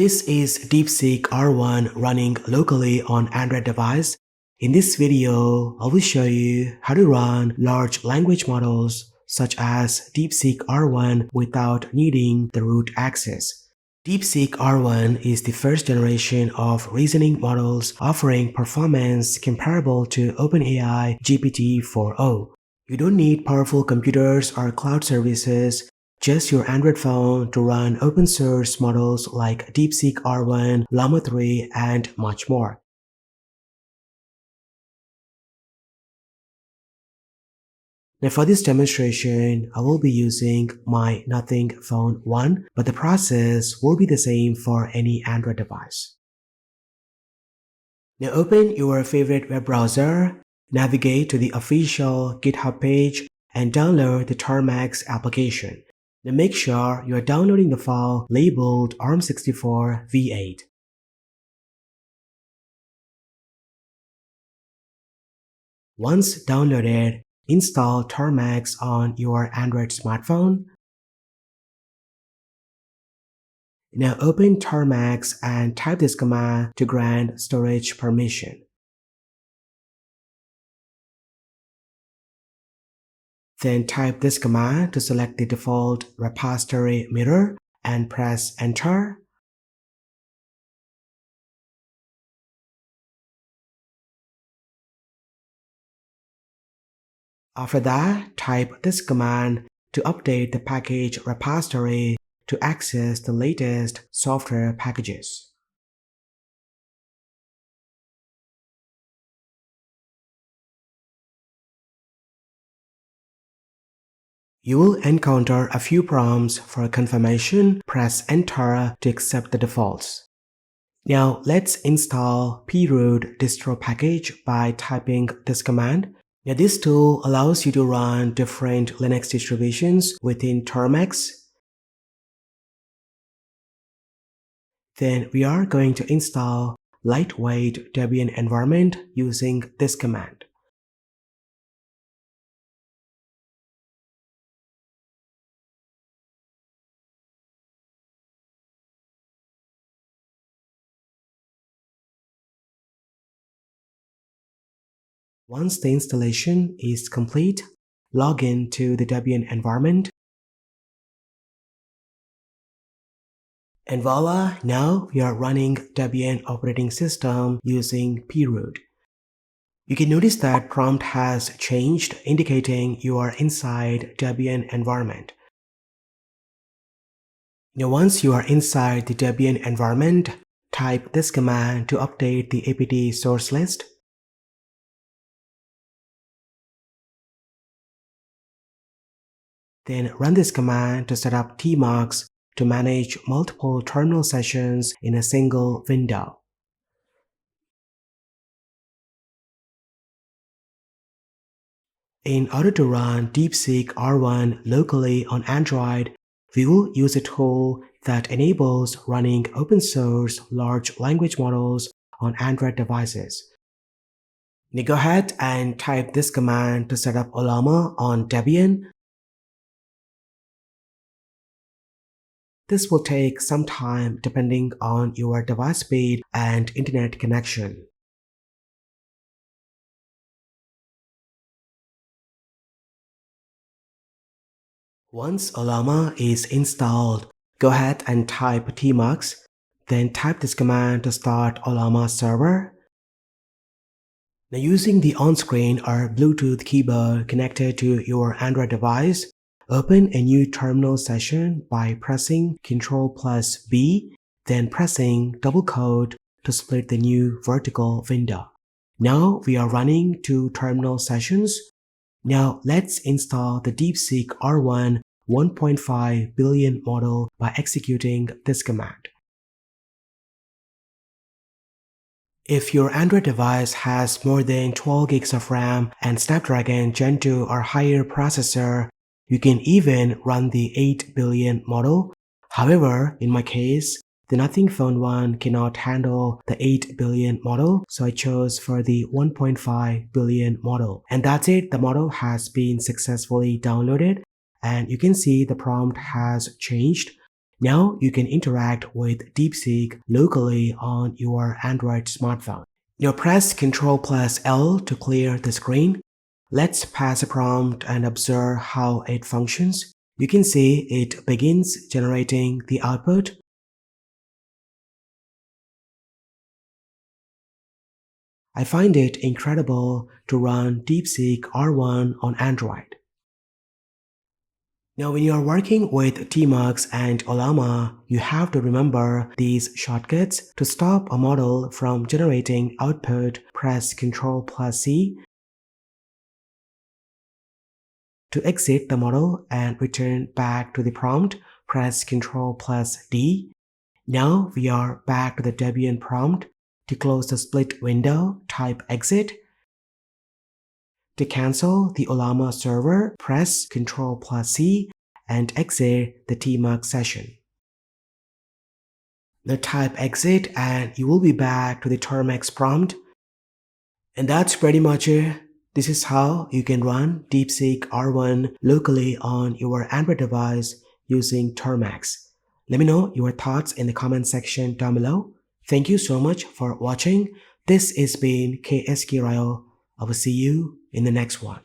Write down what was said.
This is DeepSeek R1 running locally on Android device. In this video, I will show you how to run large language models such as DeepSeek R1 without needing the root access. DeepSeek R1 is the first generation of reasoning models offering performance comparable to openAI GPT-4o. You don't need powerful computers or cloud services, just your Android phone to run open source models like DeepSeek R1, Llama 3, and much more. Now for this demonstration, I will be using my Nothing Phone 1, but the process will be the same for any Android device. Now open your favorite web browser, navigate to the official GitHub page, and download the Tmux application. Now make sure you are downloading the file labeled ARM64 v8. Once downloaded, install Tmux on your Android smartphone. Now open Tmux and type this command to grant storage permission. Then type this command to select the default repository mirror and press enter. After that, type this command to update the package repository to access the latest software packages. You will encounter a few prompts for confirmation. Press enter to accept the defaults. Now let's install proot distro package by typing this command. Now this tool allows you to run different Linux distributions within Tmux. Then we are going to install lightweight Debian environment using this command. Once the installation is complete, log in to the Debian environment. And voila, now we are running Debian operating system using proot. You can notice that prompt has changed, indicating you are inside Debian environment. Now once you are inside the Debian environment, type this command to update the apt source list. Then run this command to set up Tmux to manage multiple terminal sessions in a single window. In order to run DeepSeek R1 locally on Android, we will use a tool that enables running open source large language models on Android devices. Now go ahead and type this command to set up Ollama on Debian. This will take some time depending on your device speed and internet connection. Once Ollama is installed, go ahead and type Tmux, then type this command to start Ollama server. Now using the on-screen or Bluetooth keyboard connected to your Android device, open a new terminal session by pressing Ctrl+B, then pressing double quote to split the new vertical window. Now we are running two terminal sessions. Now let's install the DeepSeek R1 1.5 billion model by executing this command. If your Android device has more than 12 gigs of RAM and Snapdragon Gen 2 or higher processor, you can even run the 8 billion model. However, in my case, the Nothing Phone 1 cannot handle the 8 billion model, so I chose for the 1.5 billion model. And that's it, the model has been successfully downloaded, and you can see the prompt has changed. Now you can interact with DeepSeek locally on your Android smartphone. Now press Ctrl plus L to clear the screen. Let's pass a prompt and observe how it functions. You can see it begins generating the output. I find it incredible to run DeepSeek R1 on Android. Now when you are working with Tmux and Ollama, you have to remember these shortcuts. To stop a model from generating output, press Ctrl plus C. To exit the model and return back to the prompt, press Ctrl plus D. Now we are back to the Debian prompt. To close the split window, type exit. To cancel the Ollama server, press Ctrl plus C and exit the Tmux session. Now type exit and you will be back to the Termux prompt. And that's pretty much it. This is how you can run DeepSeek R1 locally on your Android device using Termux. Let me know your thoughts in the comment section down below. Thank you so much for watching. This has been KSK Ryo. I will see you in the next one.